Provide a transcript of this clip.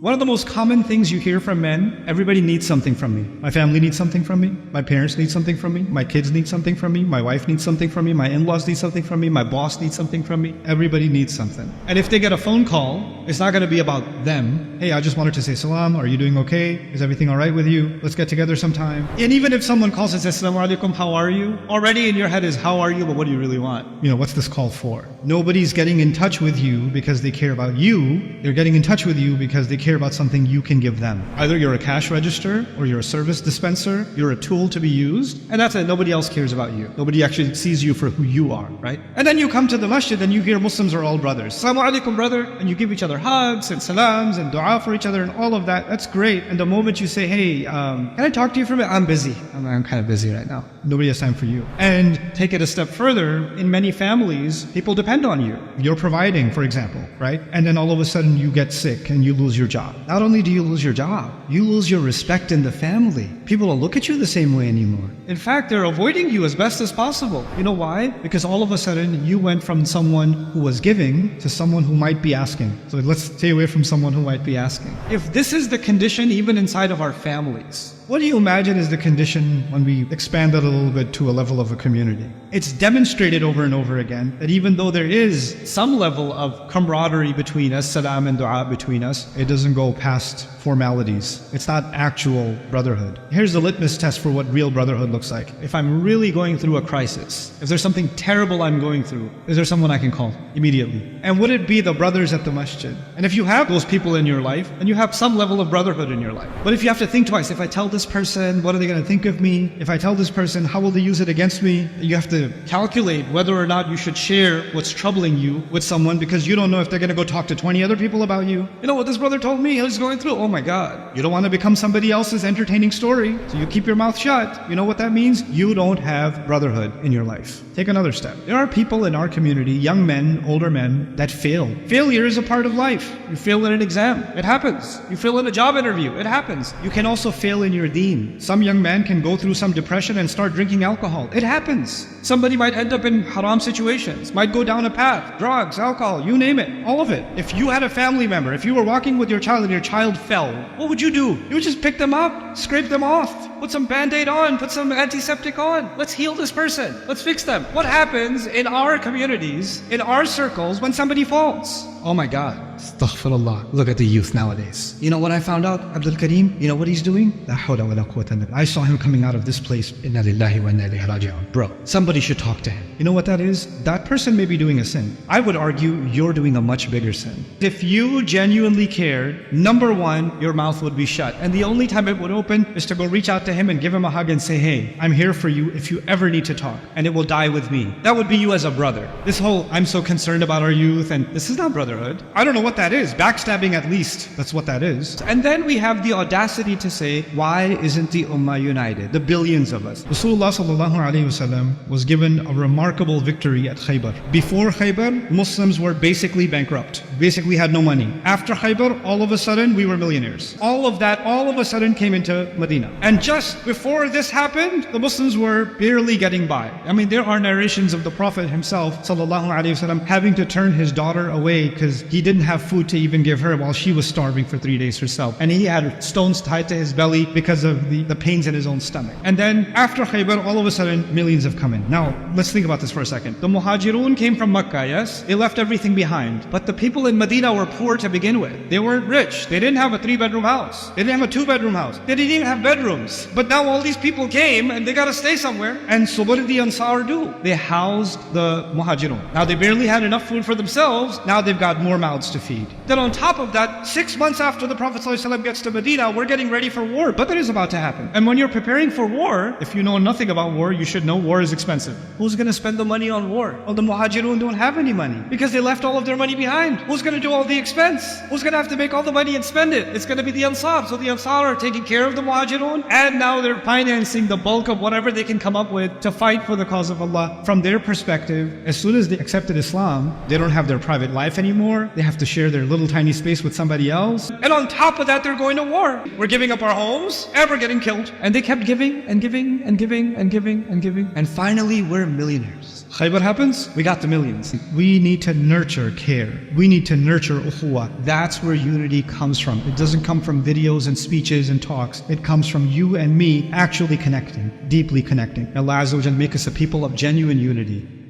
One of the most common things you hear from men, everybody needs something from me. My family needs something from me. My parents need something from me. My kids need something from me. My wife needs something from me. My in-laws need something from me. My boss needs something from me. Everybody needs something. And if they get a phone call, it's not going to be about them. Hey, I just wanted to say salam. Are you doing okay? Is everything all right with you? Let's get together sometime. And even if someone calls and says, Assalamu alaikum, how are you? Already in your head is, how are you? But what do you really want? What's this call for? Nobody's getting in touch with you because they care about you. They're getting in touch with you because they care about something you can give them. Either you're a cash register or you're a service dispenser. You're a tool to be used. And that's it. Nobody else cares about you. Nobody actually sees you for who you are, right? And then you come to the masjid and you hear Muslims are all brothers. Assalamu alaikum, brother. And you give each other hugs and salams and dua for each other and all of that. That's great. And the moment you say, hey, can I talk to you for a minute? I'm busy. I'm kind of busy right now. Nobody has time for you. And take it a step further. In many families, people depend on you. You're providing, for example, right? And then all of a sudden you get sick and you lose your job. Not only do you lose your job, you lose your respect in the family. People don't look at you the same way anymore. In fact, they're avoiding you as best as possible. You know why? Because all of a sudden you went from someone who was giving to someone who might be asking. So let's stay away from someone who might be asking. If this is the condition even inside of our families, what do you imagine is the condition when we expand it a little bit to a level of a community? It's demonstrated over and over again that even though there is some level of camaraderie between us, salam and dua between us, it doesn't go past formalities. It's not actual brotherhood. Here's the litmus test for what real brotherhood looks like. If I'm really going through a crisis, if there's something terrible I'm going through, is there someone I can call immediately? And would it be the brothers at the masjid? And if you have those people in your life, then you have some level of brotherhood in your life. But if you have to think twice, if I tell this person, what are they going to think of me? If I tell this person, how will they use it against me? You have to calculate whether or not you should share what's troubling you with someone because you don't know if they're going to go talk to 20 other people about you. You know what this brother told me he's going through? Oh my God. You don't want to become somebody else's entertaining story, so you keep your mouth shut. You know what that means? You don't have brotherhood in your life. Take another step. There are people in our community, young men, older men, that fail. Failure is a part of life. You fail in an exam. It happens. You fail in a job interview. It happens. You can also fail in your deen. Some young man can go through some depression and start drinking alcohol. It happens. Somebody might end up in haram situations, might go down a path, drugs, alcohol, you name it, all of it. If you had a family member, if you were walking with your child and your child fell, what would you do? You would just pick them up, scrape them off, put some band-aid on, put some antiseptic on. Let's heal this person. Let's fix them. What happens in our communities, in our circles, when somebody falls? Oh my God. Astaghfirullah. Look at the youth nowadays. You know what I found out? Abdul Kareem, you know what he's doing? La hawla wa la quwwata illa billah. I saw him coming out of this place. Inna lillahi wa inna ilayhi raji'un. Bro, somebody should talk to him. You know what that is? That person may be doing a sin. I would argue you're doing a much bigger sin. If you genuinely cared, number one, your mouth would be shut. And the only time it would open is to go reach out to him and give him a hug and say, hey, I'm here for you if you ever need to talk. And it will die with me. That would be you as a brother. This whole, I'm so concerned about our youth, and this is not brotherhood. I don't know what that is. Backstabbing at least. That's what that is. And then we have the audacity to say, why isn't the Ummah united? The billions of us. Rasulullah sallallahu alaihi wasallam was given a remarkable victory at Khaybar. Before Khaybar, Muslims were basically bankrupt. Basically had no money. After Khaybar, all of a sudden, we were millionaires. All of that, all of a sudden came into Medina. And just before this happened, the Muslims were barely getting by. I mean, there are narrations of the Prophet himself, sallallahu alaihi wasallam, having to turn his daughter away because he didn't have food to even give her while she was starving for 3 days herself. And he had stones tied to his belly because of the pains in his own stomach. And then after Khaybar, all of a sudden, millions have come in. Now, let's think about this for a second. The Muhajirun came from Makkah, yes? They left everything behind. But the people in Medina were poor to begin with. They weren't rich. They didn't have a 3-bedroom house. They didn't have a 2-bedroom house. They didn't even have bedrooms. But now all these people came and they got to stay somewhere. And so what did the Ansar do? They housed the Muhajirun. Now they barely had enough food for themselves. Now they've got more mouths to feed. Then on top of that, 6 months after the Prophet ﷺ gets to Medina, we're getting ready for war. Badr is about to happen. And when you're preparing for war, if you know nothing about war, you should know war is expensive. Who's going to spend the money on war? Well, the Muhajirun don't have any money because they left all of their money behind. Who's going to do all the expense? Who's going to have to make all the money and spend it? It's going to be the Ansar. So the Ansar are taking care of the Muhajirun, and now they're financing the bulk of whatever they can come up with to fight for the cause of Allah. From their perspective, as soon as they accepted Islam, they don't have their private life anymore. more. They have to share their little tiny space with somebody else. And on top of that, they're going to war. We're giving up our homes and we're getting killed. And they kept giving and giving and giving and giving and giving. And finally, we're millionaires. What happens? We got the millions. We need to nurture care. We need to nurture ukhuwah. That's where unity comes from. It doesn't come from videos and speeches and talks. It comes from you and me actually connecting, deeply connecting. Allah Azza wa Jal make us a people of genuine unity.